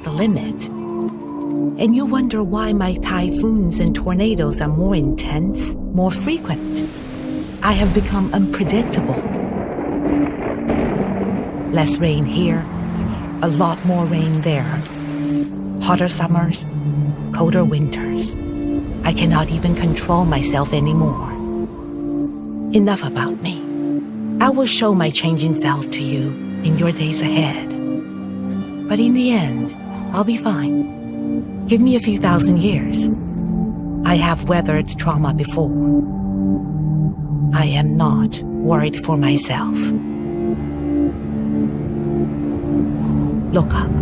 the limit. And you wonder why my typhoons and tornadoes are more intense, more frequent. I have become unpredictable. Less rain here, a lot more rain there. Hotter summers, colder winters. I cannot even control myself anymore. Enough about me. I will show my changing self to you in your days ahead. But in the end, I'll be fine. Give me a few thousand years. I have weathered trauma before. I am not worried for myself. Look up.